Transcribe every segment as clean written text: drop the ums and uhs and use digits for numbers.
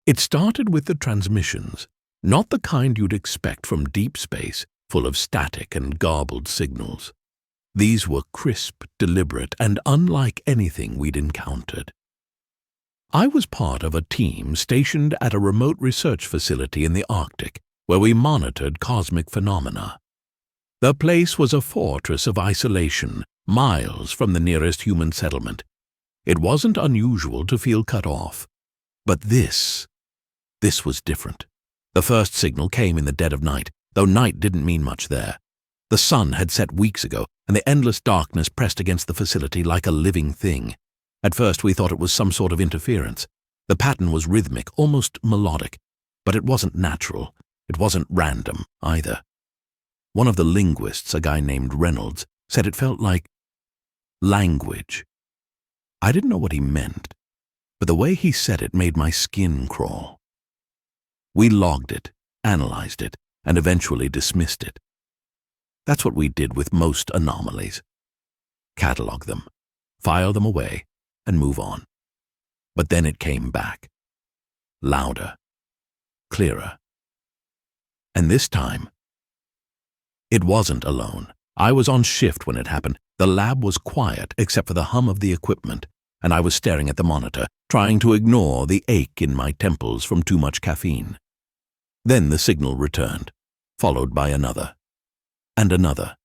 It started with the transmissions, not the kind you'd expect from deep space, full of static and garbled signals. These were crisp, deliberate, and unlike anything we'd encountered. I was part of a team stationed at a remote research facility in the Arctic where we monitored cosmic phenomena. The place was a fortress of isolation, miles from the nearest human settlement. It wasn't unusual to feel cut off. But this was different. The first signal came in the dead of night, though night didn't mean much there. The sun had set weeks ago, and the endless darkness pressed against the facility like a living thing. At first we thought it was some sort of interference. The pattern was rhythmic, almost melodic, but it wasn't natural. It wasn't random, either. One of the linguists, a guy named Reynolds, said it felt like language. I didn't know what he meant, but the way he said it made my skin crawl. We logged it, analyzed it, and eventually dismissed it. That's what we did with most anomalies. Catalog them, file them away, and move on. But then it came back. Louder. Clearer. And this time, it wasn't alone. I was on shift when it happened. The lab was quiet except for the hum of the equipment, and I was staring at the monitor, trying to ignore the ache in my temples from too much caffeine. Then the signal returned, followed by another, and another.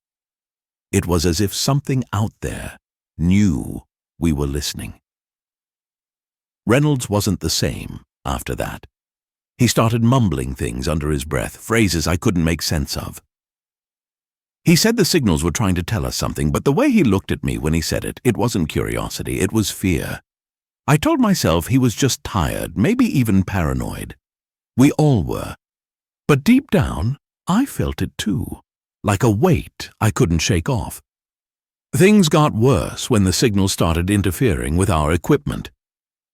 It was as if something out there knew we were listening. Reynolds wasn't the same after that. He started mumbling things under his breath, phrases I couldn't make sense of. He said the signals were trying to tell us something, but the way he looked at me when he said it, it wasn't curiosity, it was fear. I told myself he was just tired, maybe even paranoid. We all were. But deep down, I felt it too, like a weight I couldn't shake off. Things got worse when the signals started interfering with our equipment.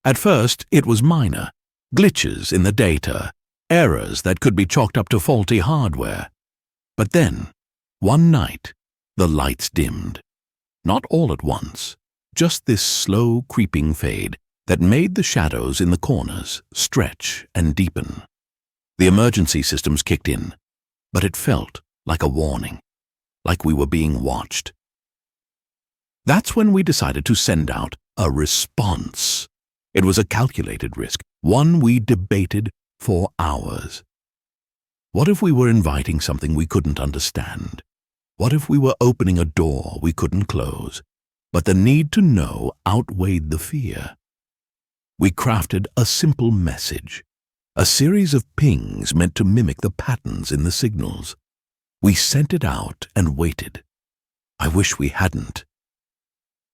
At first, it was minor, glitches in the data, errors that could be chalked up to faulty hardware. But then, one night, the lights dimmed. Not all at once, just this slow creeping fade that made the shadows in the corners stretch and deepen. The emergency systems kicked in, but it felt like a warning, like we were being watched. That's when we decided to send out a response. It was a calculated risk, one we debated for hours. What if we were inviting something we couldn't understand? What if we were opening a door we couldn't close, but the need to know outweighed the fear? We crafted a simple message, a series of pings meant to mimic the patterns in the signals. We sent it out and waited. I wish we hadn't.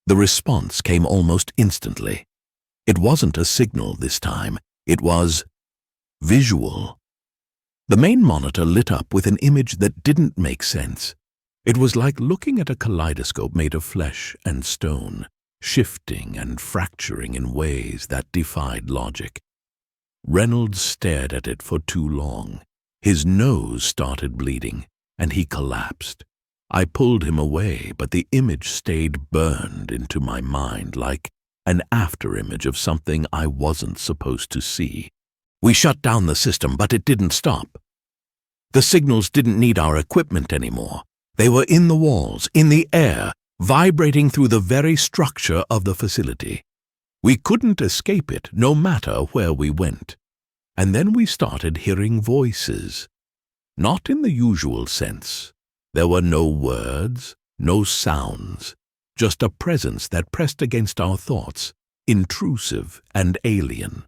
The response came almost instantly. It wasn't a signal this time. It was visual. The main monitor lit up with an image that didn't make sense. It was like looking at a kaleidoscope made of flesh and stone, shifting and fracturing in ways that defied logic. Reynolds stared at it for too long. His nose started bleeding, and he collapsed. I pulled him away, but the image stayed burned into my mind like an afterimage of something I wasn't supposed to see. We shut down the system, but it didn't stop. The signals didn't need our equipment anymore. They were in the walls, in the air, vibrating through the very structure of the facility. We couldn't escape it, no matter where we went. And then we started hearing voices. Not in the usual sense. There were no words, no sounds, just a presence that pressed against our thoughts, intrusive and alien.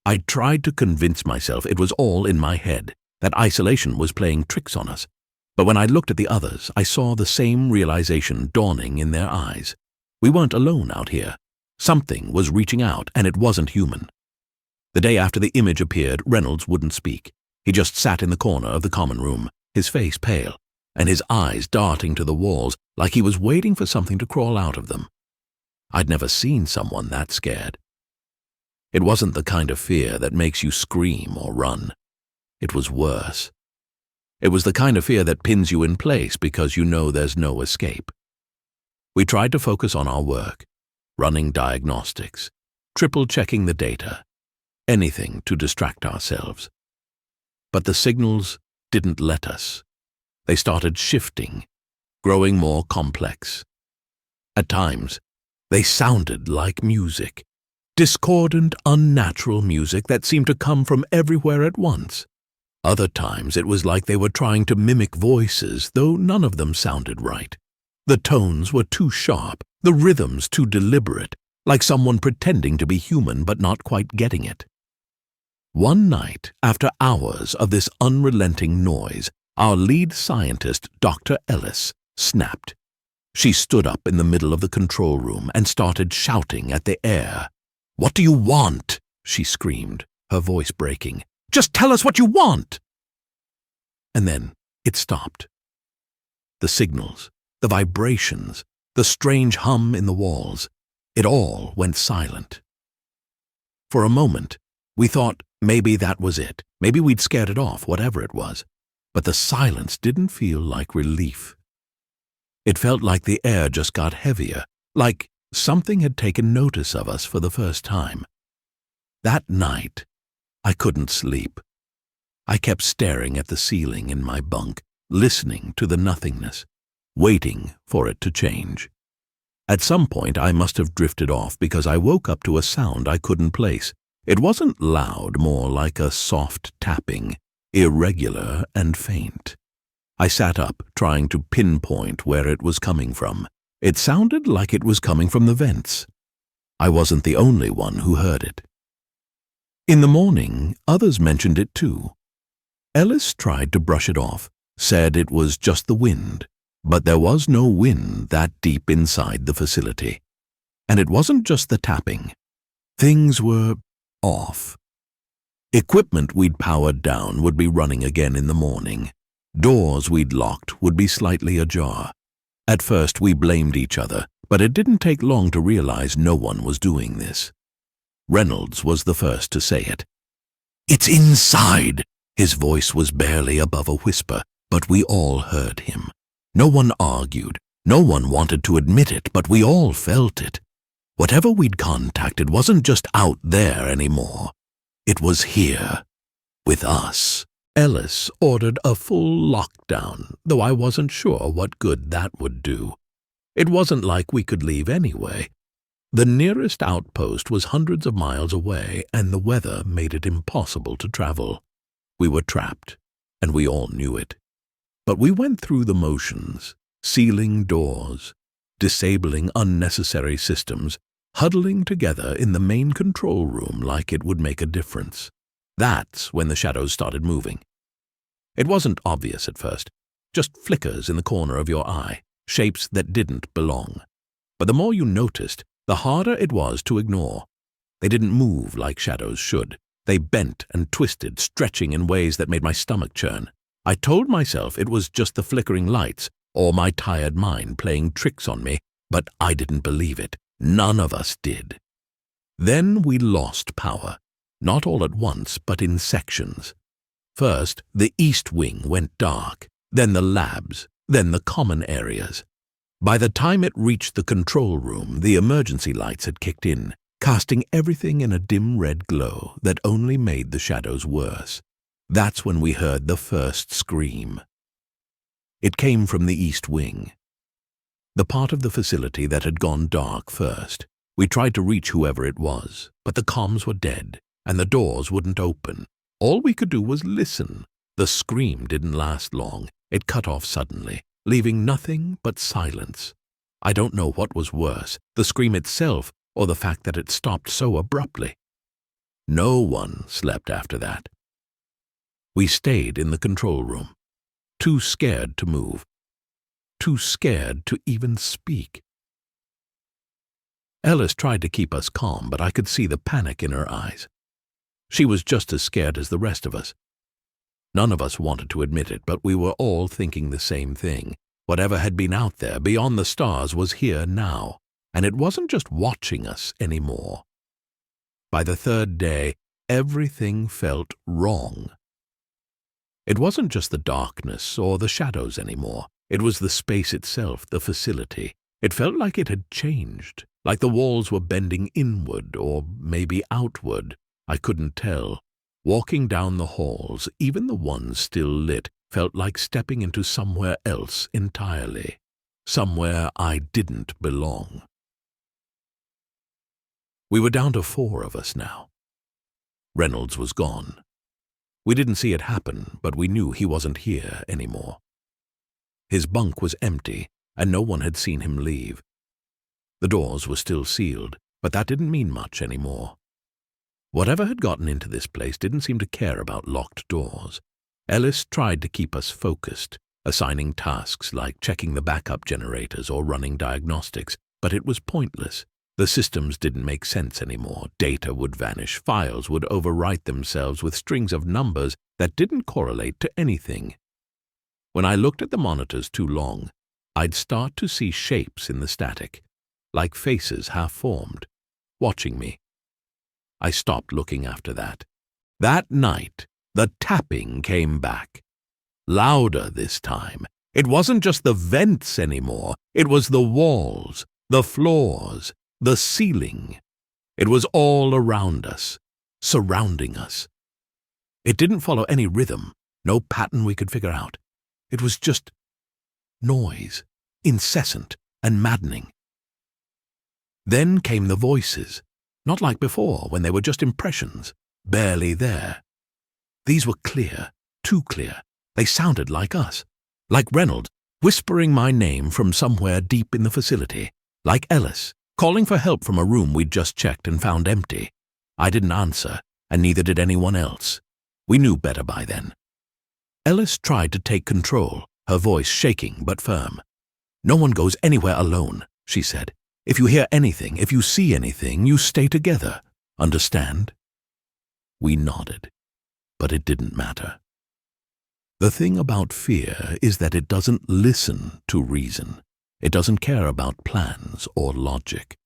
I tried to convince myself it was all in my head, that isolation was playing tricks on us. But when I looked at the others, I saw the same realization dawning in their eyes. We weren't alone out here. Something was reaching out, and it wasn't human. The day after the image appeared, Reynolds wouldn't speak. He just sat in the corner of the common room, his face pale, and his eyes darting to the walls like he was waiting for something to crawl out of them. I'd never seen someone that scared. It wasn't the kind of fear that makes you scream or run. It was worse. It was the kind of fear that pins you in place because you know there's no escape. We tried to focus on our work, running diagnostics, triple-checking the data. anything to distract ourselves. But the signals didn't let us. They started shifting, growing more complex. At times, they sounded like music, discordant, unnatural music that seemed to come from everywhere at once. Other times it was like they were trying to mimic voices, though none of them sounded right. The tones were too sharp, the rhythms too deliberate, like someone pretending to be human but not quite getting it. One night, after hours of this unrelenting noise, our lead scientist, Dr. Ellis, snapped. She stood up in the middle of the control room and started shouting at the air. "What do you want?" she screamed, her voice breaking. "Just tell us what you want!" And then it stopped. The signals, the vibrations, the strange hum in the walls, it all went silent. For a moment, we thought maybe that was it. Maybe we'd scared it off, whatever it was. But the silence didn't feel like relief. It felt like the air just got heavier, like something had taken notice of us for the first time. That night, I couldn't sleep. I kept staring at the ceiling in my bunk, listening to the nothingness, waiting for it to change. At some point, I must have drifted off because I woke up to a sound I couldn't place. It wasn't loud, more like a soft tapping, irregular and faint. I sat up, trying to pinpoint where it was coming from. It sounded like it was coming from the vents. I wasn't the only one who heard it. In the morning, others mentioned it too. Ellis tried to brush it off, said it was just the wind, but there was no wind that deep inside the facility. And it wasn't just the tapping. Things were off. Equipment we'd powered down would be running again in the morning. Doors we'd locked would be slightly ajar. At first we blamed each other, but it didn't take long to realize no one was doing this. Reynolds was the first to say it. "It's inside!" His voice was barely above a whisper, but we all heard him. No one argued, no one wanted to admit it, but we all felt it. Whatever we'd contacted wasn't just out there anymore. It was here, with us. Ellis ordered a full lockdown, though I wasn't sure what good that would do. It wasn't like we could leave anyway. The nearest outpost was hundreds of miles away, and the weather made it impossible to travel. We were trapped, and we all knew it. But we went through the motions, sealing doors, disabling unnecessary systems, huddling together in the main control room like it would make a difference. That's when the shadows started moving. It wasn't obvious at first, just flickers in the corner of your eye, shapes that didn't belong. But the more you noticed, the harder it was to ignore. They didn't move like shadows should. They bent and twisted, stretching in ways that made my stomach churn. I told myself it was just the flickering lights or my tired mind playing tricks on me, but I didn't believe it. None of us did. Then we lost power, not all at once, but in sections. First, the east wing went dark, then the labs, then the common areas. By the time it reached the control room, the emergency lights had kicked in, casting everything in a dim red glow that only made the shadows worse. That's when we heard the first scream. It came from the east wing, the part of the facility that had gone dark first. We tried to reach whoever it was, but the comms were dead, and the doors wouldn't open. All we could do was listen. The scream didn't last long. It cut off suddenly, leaving nothing but silence. I don't know what was worse, the scream itself or the fact that it stopped so abruptly. No one slept after that. We stayed in the control room, too scared to move, too scared to even speak. Ellis tried to keep us calm, but I could see the panic in her eyes. She was just as scared as the rest of us. None of us wanted to admit it, but we were all thinking the same thing. Whatever had been out there beyond the stars was here now, and it wasn't just watching us anymore. By the third day, everything felt wrong. It wasn't just the darkness or the shadows anymore. It was the space itself, the facility. It felt like it had changed, like the walls were bending inward or maybe outward, I couldn't tell. Walking down the halls, even the ones still lit, felt like stepping into somewhere else entirely. Somewhere I didn't belong. We were down to 4 of us now. Reynolds was gone. We didn't see it happen, but we knew he wasn't here anymore. His bunk was empty, and no one had seen him leave. The doors were still sealed, but that didn't mean much anymore. Whatever had gotten into this place didn't seem to care about locked doors. Ellis tried to keep us focused, assigning tasks like checking the backup generators or running diagnostics, but it was pointless. The systems didn't make sense anymore. Data would vanish, files would overwrite themselves with strings of numbers that didn't correlate to anything. When I looked at the monitors too long, I'd start to see shapes in the static, like faces half-formed, watching me. I stopped looking after that. That night, the tapping came back. Louder this time. It wasn't just the vents anymore. It was the walls, the floors, the ceiling. It was all around us, surrounding us. It didn't follow any rhythm, no pattern we could figure out. It was just noise, incessant and maddening. Then came the voices, not like before when they were just impressions, barely there. These were clear, too clear. They sounded like us, like Reynolds, whispering my name from somewhere deep in the facility, like Ellis, calling for help from a room we'd just checked and found empty. I didn't answer, and neither did anyone else. We knew better by then. Ellis tried to take control, her voice shaking but firm. "No one goes anywhere alone," she said. "If you hear anything, if you see anything, you stay together. Understand?" We nodded, but it didn't matter. The thing about fear is that it doesn't listen to reason. It doesn't care about plans or logic.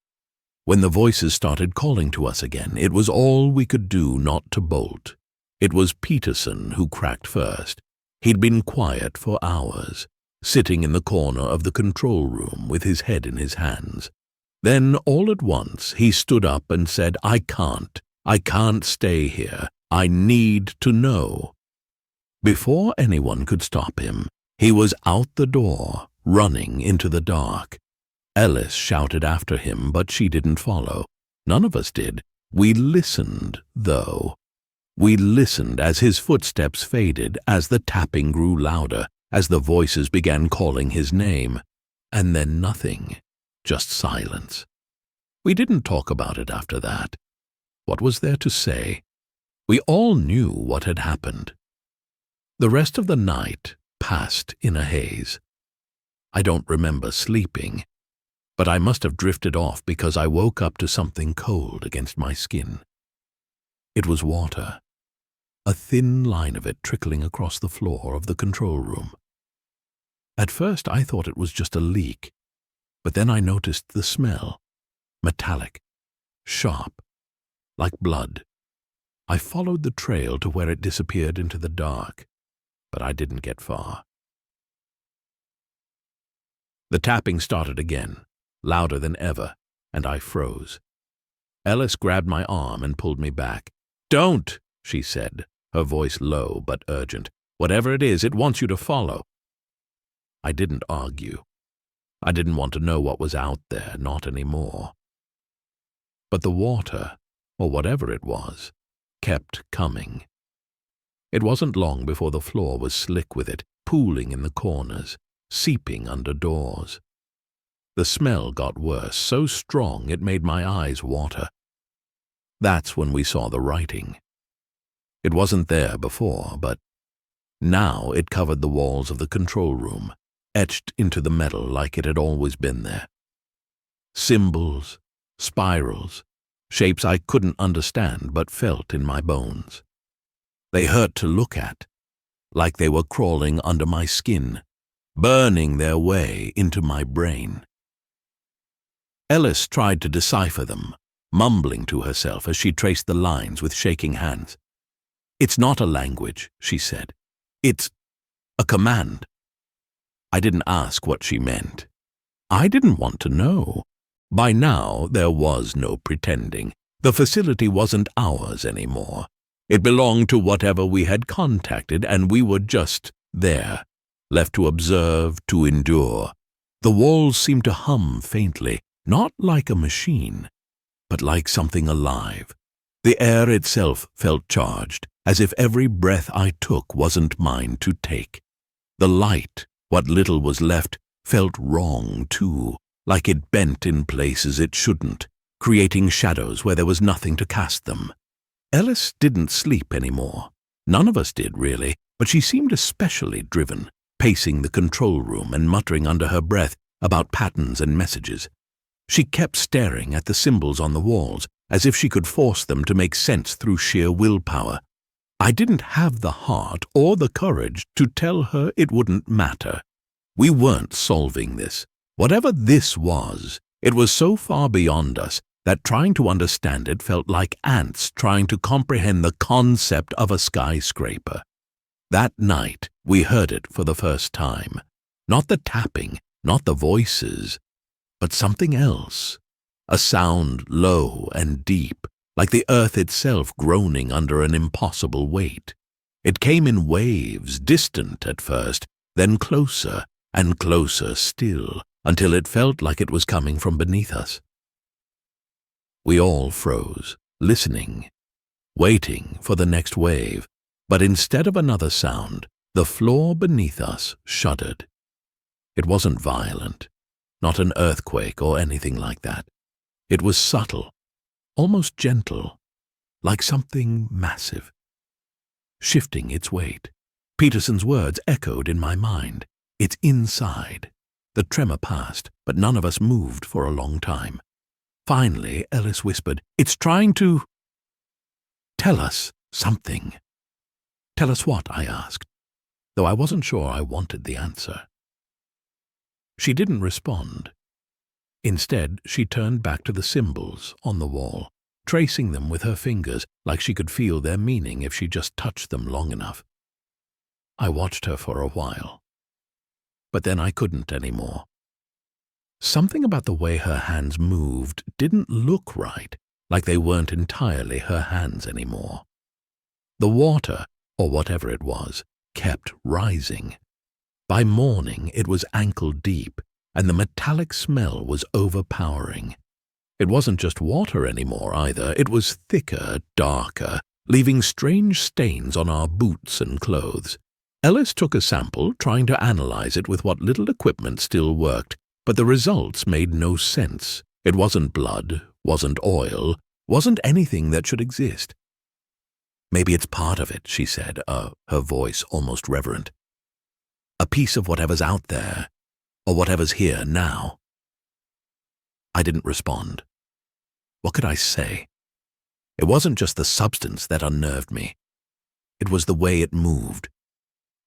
When the voices started calling to us again, it was all we could do not to bolt. It was Peterson who cracked first. He'd been quiet for hours, sitting in the corner of the control room with his head in his hands. Then, all at once, he stood up and said, I can't stay here. I need to know." Before anyone could stop him, he was out the door, running into the dark. Ellis shouted after him, but she didn't follow. None of us did. We listened, though. We listened as his footsteps faded, as the tapping grew louder, as the voices began calling his name. And then nothing. Just silence. We didn't talk about it after that. What was there to say? We all knew what had happened. The rest of the night passed in a haze. I don't remember sleeping, but I must have drifted off because I woke up to something cold against my skin. It was water, a thin line of it trickling across the floor of the control room. At first I thought it was just a leak, but then I noticed the smell, metallic, sharp, like blood. I followed the trail to where it disappeared into the dark, but I didn't get far. The tapping started again, louder than ever, and I froze. Ellis grabbed my arm and pulled me back. "Don't," she said, her voice low but urgent. "Whatever it is, it wants you to follow." I didn't argue. I didn't want to know what was out there, not anymore. But the water, or whatever it was, kept coming. It wasn't long before the floor was slick with it, pooling in the corners, seeping under doors. The smell got worse, so strong it made my eyes water. That's when we saw the writing. It wasn't there before, but now it covered the walls of the control room, etched into the metal like it had always been there. Symbols, spirals, shapes I couldn't understand but felt in my bones. They hurt to look at, like they were crawling under my skin, burning their way into my brain. Ellis tried to decipher them, mumbling to herself as she traced the lines with shaking hands. "It's not a language," she said. "It's a command." I didn't ask what she meant. I didn't want to know. By now, there was no pretending. The facility wasn't ours anymore. It belonged to whatever we had contacted, and we were just there, left to observe, to endure. The walls seemed to hum faintly, not like a machine, but like something alive. The air itself felt charged, as if every breath I took wasn't mine to take. The light, what little was left, felt wrong too, like it bent in places it shouldn't, creating shadows where there was nothing to cast them. Ellis didn't sleep anymore. None of us did, really, but she seemed especially driven, pacing the control room and muttering under her breath about patterns and messages. She kept staring at the symbols on the walls, as if she could force them to make sense through sheer willpower. I didn't have the heart or the courage to tell her it wouldn't matter. We weren't solving this. Whatever this was, it was so far beyond us that trying to understand it felt like ants trying to comprehend the concept of a skyscraper. That night, we heard it for the first time. Not the tapping, not the voices, but something else. A sound low and deep, like the earth itself groaning under an impossible weight. It came in waves, distant at first, then closer and closer still, until it felt like it was coming from beneath us. We all froze, listening, waiting for the next wave, but instead of another sound, the floor beneath us shuddered. It wasn't violent, not an earthquake or anything like that. It was subtle, almost gentle, like something massive, shifting its weight. Peterson's words echoed in my mind. It's inside. The tremor passed, but none of us moved for a long time. Finally, Ellis whispered, "It's trying to tell us something." "Tell us what?" I asked, though I wasn't sure I wanted the answer. She didn't respond. Instead, she turned back to the symbols on the wall, tracing them with her fingers like she could feel their meaning if she just touched them long enough. I watched her for a while, but then I couldn't anymore. Something about the way her hands moved didn't look right, like they weren't entirely her hands anymore. The water, or whatever it was, kept rising. By morning it was ankle deep, and the metallic smell was overpowering. It wasn't just water anymore either, it was thicker, darker, leaving strange stains on our boots and clothes. Ellis took a sample, trying to analyze it with what little equipment still worked, but the results made no sense. It wasn't blood, wasn't oil, wasn't anything that should exist. "Maybe it's part of it," she said, her voice almost reverent. "A piece of whatever's out there, or whatever's here now." I didn't respond. What could I say? It wasn't just the substance that unnerved me. It was the way it moved.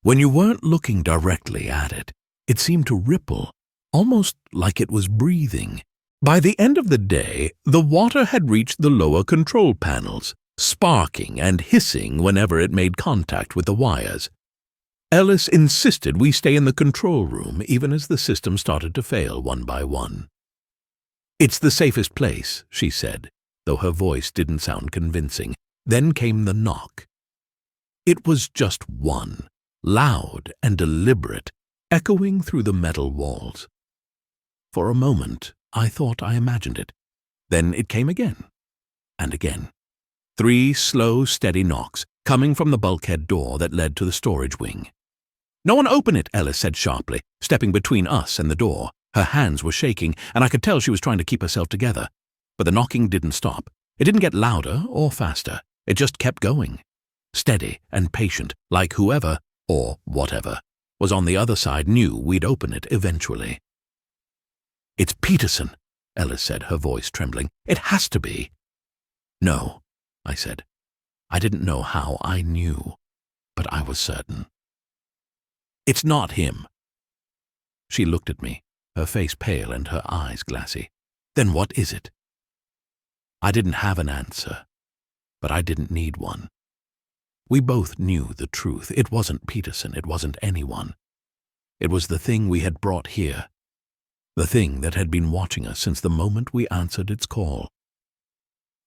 When you weren't looking directly at it, it seemed to ripple, almost like it was breathing. By the end of the day, the water had reached the lower control panels, sparking and hissing whenever it made contact with the wires. Ellis insisted we stay in the control room even as the system started to fail one by one. "It's the safest place," she said, though her voice didn't sound convincing. Then came the knock. It was just one, loud and deliberate, echoing through the metal walls. For a moment, I thought I imagined it. Then it came again, and again. 3 slow, steady knocks, coming from the bulkhead door that led to the storage wing. "No one open it," Ellis said sharply, stepping between us and the door. Her hands were shaking, and I could tell she was trying to keep herself together. But the knocking didn't stop. It didn't get louder or faster. It just kept going. Steady and patient, like whoever, or whatever, was on the other side knew we'd open it eventually. "It's Peterson," Ellis said, her voice trembling. "It has to be." "No," I said. I didn't know how I knew, but I was certain. "It's not him." She looked at me, her face pale and her eyes glassy. "Then what is it?" I didn't have an answer, but I didn't need one. We both knew the truth. It wasn't Peterson, it wasn't anyone. It was the thing we had brought here, the thing that had been watching us since the moment we answered its call.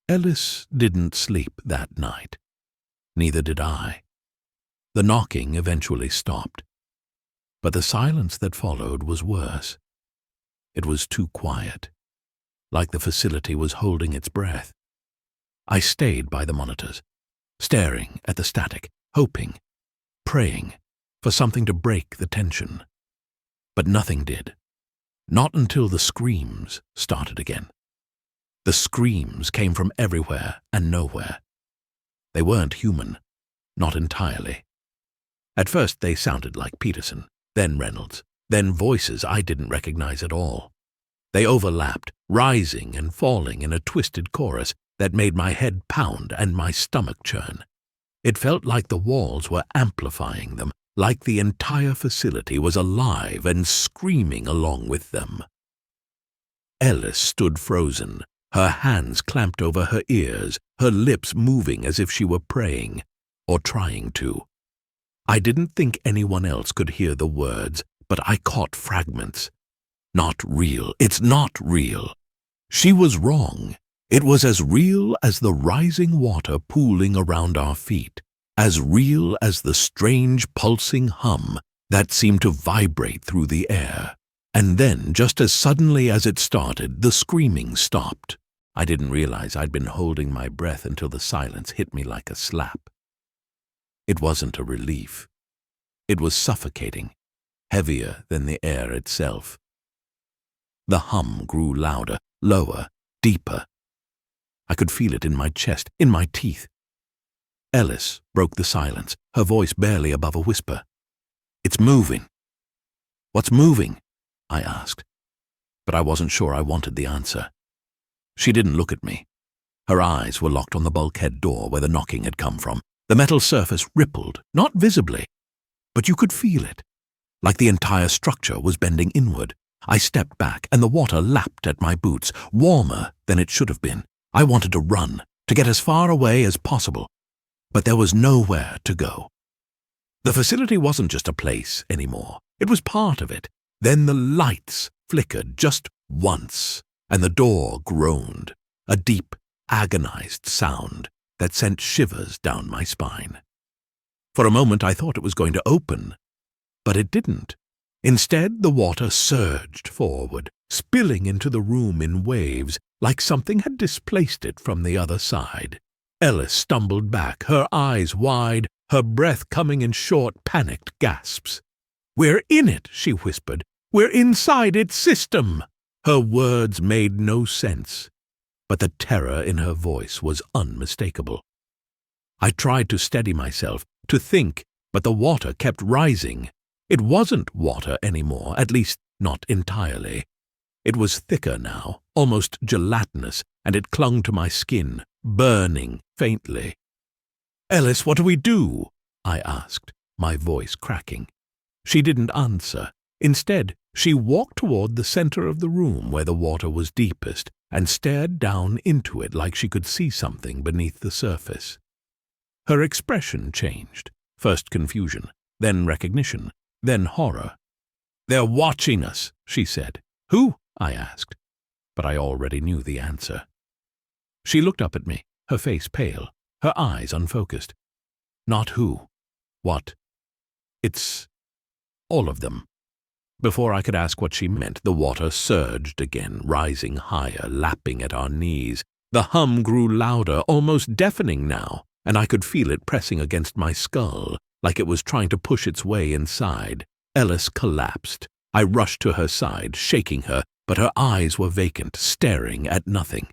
Ellis didn't sleep that night. Neither did I. The knocking eventually stopped, but the silence that followed was worse. It was too quiet, like the facility was holding its breath. I stayed by the monitors, staring at the static, hoping, praying for something to break the tension. But nothing did. Not until the screams started again. The screams came from everywhere and nowhere. They weren't human, not entirely. At first they sounded like Peterson, then Reynolds, then voices I didn't recognize at all. They overlapped, rising and falling in a twisted chorus that made my head pound and my stomach churn. It felt like the walls were amplifying them, like the entire facility was alive and screaming along with them. Ellis stood frozen, her hands clamped over her ears, her lips moving as if she were praying, or trying to. I didn't think anyone else could hear the words, but I caught fragments. Not real. It's not real. She was wrong. It was as real as the rising water pooling around our feet, as real as the strange pulsing hum that seemed to vibrate through the air. And then, just as suddenly as it started, the screaming stopped. I didn't realize I'd been holding my breath until the silence hit me like a slap. It wasn't a relief. It was suffocating, heavier than the air itself. The hum grew louder, lower, deeper. I could feel it in my chest, in my teeth. Ellis broke the silence, her voice barely above a whisper. "It's moving." "What's moving?" I asked, but I wasn't sure I wanted the answer. She didn't look at me. Her eyes were locked on the bulkhead door where the knocking had come from. The metal surface rippled, not visibly, but you could feel it, like the entire structure was bending inward. I stepped back, and the water lapped at my boots, warmer than it should have been. I wanted to run, to get as far away as possible, but there was nowhere to go. The facility wasn't just a place anymore. It was part of it. Then the lights flickered just once, and the door groaned, a deep, agonized sound that sent shivers down my spine. For a moment I thought it was going to open, but it didn't. Instead, the water surged forward, spilling into the room in waves, like something had displaced it from the other side. Ellis stumbled back, her eyes wide, her breath coming in short, panicked gasps. "We're in it," she whispered. "We're inside its system." Her words made no sense, but the terror in her voice was unmistakable. I tried to steady myself, to think, but the water kept rising. It wasn't water anymore, at least not entirely. It was thicker now, almost gelatinous, and it clung to my skin, burning faintly. "Ellis, what do we do?" I asked, my voice cracking. She didn't answer. Instead, she walked toward the center of the room where the water was deepest and stared down into it like she could see something beneath the surface. Her expression changed, first confusion, then recognition, then horror. "They're watching us," she said. "Who?" I asked, but I already knew the answer. She looked up at me, her face pale, her eyes unfocused. "Not who. What? It's all of them." Before I could ask what she meant, the water surged again, rising higher, lapping at our knees. The hum grew louder, almost deafening now, and I could feel it pressing against my skull, like it was trying to push its way inside. Ellis collapsed. I rushed to her side, shaking her, but her eyes were vacant, staring at nothing.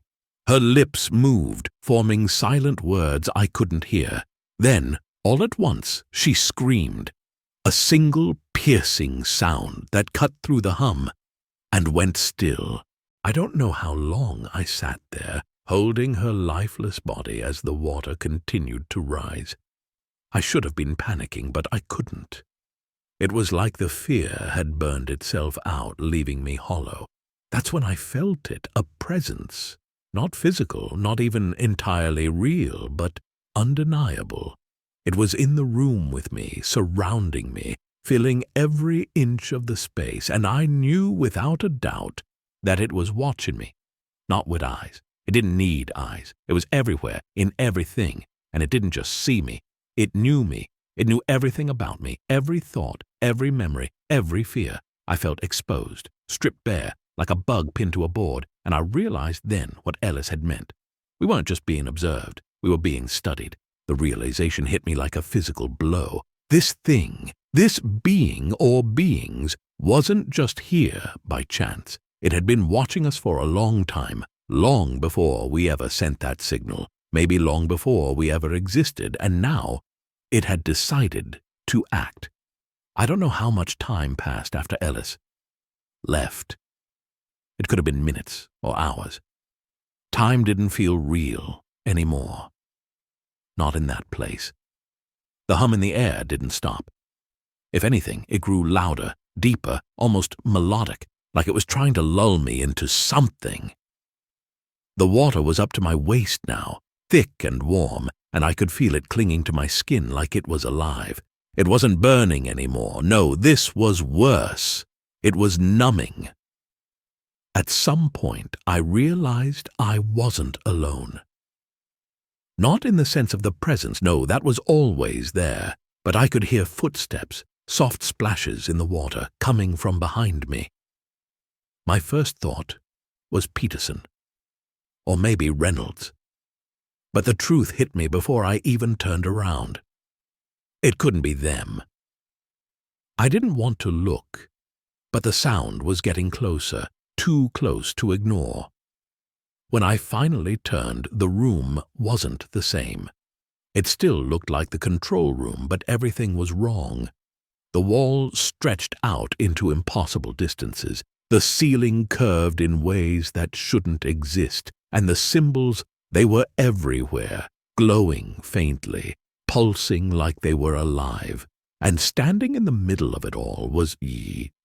Her lips moved, forming silent words I couldn't hear. Then, all at once, she screamed. A single piercing sound that cut through the hum and went still. I don't know how long I sat there, holding her lifeless body as the water continued to rise. I should have been panicking, but I couldn't. It was like the fear had burned itself out, leaving me hollow. That's when I felt it, a presence. Not physical, not even entirely real, but undeniable. It was in the room with me, surrounding me, filling every inch of the space, and I knew without a doubt that it was watching me, not with eyes, It didn't need eyes. It was everywhere, in everything, and it didn't just see me. It knew me. It knew everything about me, every thought, every memory, every fear. I felt exposed, stripped bare, like a bug pinned to a board, and I realized then what Ellis had meant. We weren't just being observed. We were being studied. The realization hit me like a physical blow. This thing, this being or beings, wasn't just here by chance. It had been watching us for a long time, long before we ever sent that signal, maybe long before we ever existed, and now it had decided to act. I don't know how much time passed after Ellis left. It could have been minutes or hours. Time didn't feel real anymore. Not in that place. The hum in the air didn't stop. If anything, it grew louder, deeper, almost melodic, like it was trying to lull me into something. The water was up to my waist now, thick and warm, and I could feel it clinging to my skin like it was alive. It wasn't burning anymore. No, this was worse. It was numbing. At some point, I realized I wasn't alone. Not in the sense of the presence, no, that was always there, but I could hear footsteps, soft splashes in the water coming from behind me. My first thought was Peterson, or maybe Reynolds. But the truth hit me before I even turned around. It couldn't be them. I didn't want to look, but the sound was getting closer, too close to ignore. When I finally turned, the room wasn't the same. It still looked like the control room, but everything was wrong. The wall stretched out into impossible distances. The ceiling curved in ways that shouldn't exist, and the symbols, they were everywhere, glowing faintly, pulsing like they were alive. And standing in the middle of it all was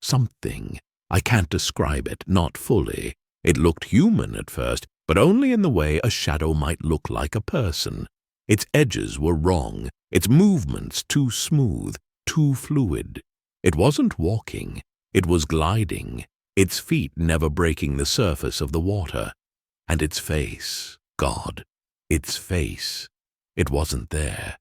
something. I can't describe it, not fully. It looked human at first, but only in the way a shadow might look like a person. Its edges were wrong, its movements too smooth, too fluid. It wasn't walking, it was gliding, its feet never breaking the surface of the water. And its face, God, its face, it wasn't there.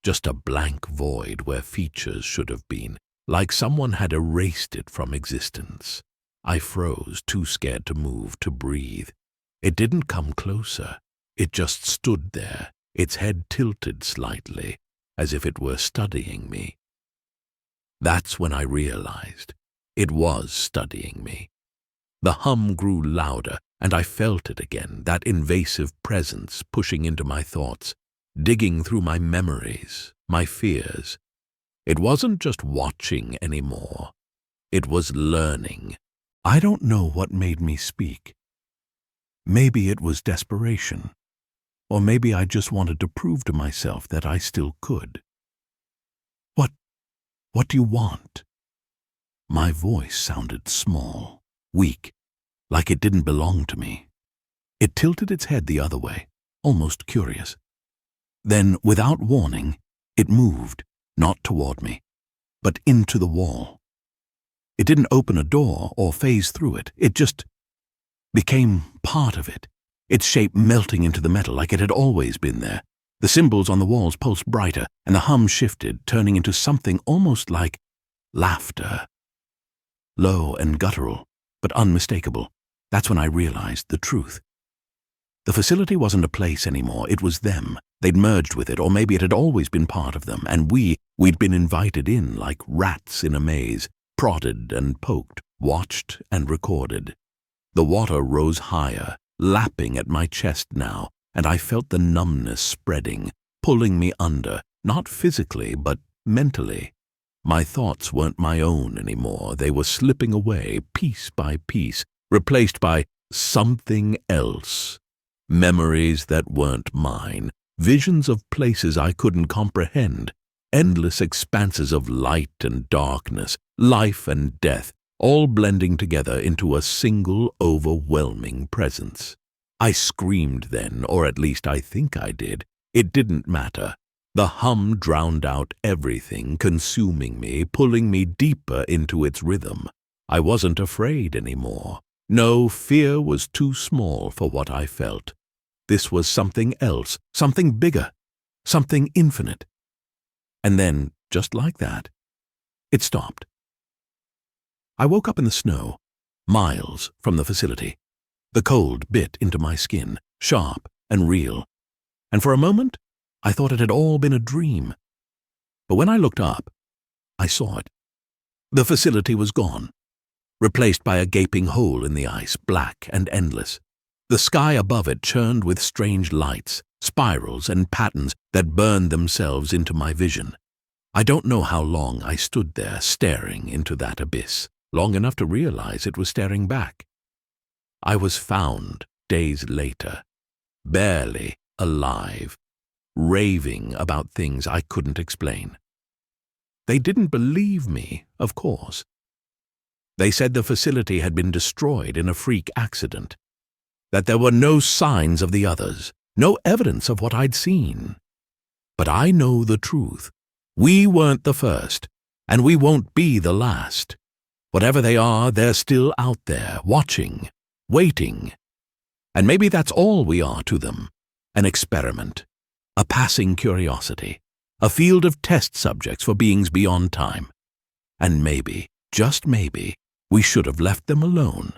Just a blank void where features should have been, like someone had erased it from existence. I froze, too scared to move, to breathe. It didn't come closer. It just stood there, its head tilted slightly, as if it were studying me. That's when I realized it was studying me. The hum grew louder, and I felt it again, that invasive presence pushing into my thoughts, digging through my memories, my fears. It wasn't just watching anymore. It was learning. I don't know what made me speak. Maybe it was desperation, or maybe I just wanted to prove to myself that I still could. What do you want? My voice sounded small, weak, like it didn't belong to me. It tilted its head the other way, almost curious. Then, without warning, it moved, not toward me, but into the wall. It didn't open a door or phase through it. It just became part of it, its shape melting into the metal like it had always been there. The symbols on the walls pulsed brighter, and the hum shifted, turning into something almost like laughter. Low and guttural, but unmistakable. That's when I realized the truth. The facility wasn't a place anymore. It was them. They'd merged with it, or maybe it had always been part of them, and we'd been invited in like rats in a maze, prodded and poked, watched and recorded. The water rose higher, lapping at my chest now, and I felt the numbness spreading, pulling me under, not physically, but mentally. My thoughts weren't my own anymore. They were slipping away, piece by piece, replaced by something else. Memories that weren't mine, visions of places I couldn't comprehend, endless expanses of light and darkness, life and death, all blending together into a single overwhelming presence. I screamed then, or at least I think I did. It didn't matter. The hum drowned out everything, consuming me, pulling me deeper into its rhythm. I wasn't afraid anymore. No, fear was too small for what I felt. This was something else, something bigger, something infinite. And then, just like that, it stopped. I woke up in the snow, miles from the facility. The cold bit into my skin, sharp and real, and for a moment I thought it had all been a dream. But when I looked up, I saw it. The facility was gone, replaced by a gaping hole in the ice, black and endless. The sky above it churned with strange lights, spirals and patterns that burned themselves into my vision. I don't know how long I stood there staring into that abyss, long enough to realize it was staring back. I was found days later, barely alive, raving about things I couldn't explain. They didn't believe me, of course. They said the facility had been destroyed in a freak accident, that there were no signs of the others, no evidence of what I'd seen. But I know the truth. We weren't the first, and we won't be the last. Whatever they are, they're still out there, watching, waiting. And maybe that's all we are to them, an experiment, a passing curiosity, a field of test subjects for beings beyond time. And maybe, just maybe, we should have left them alone.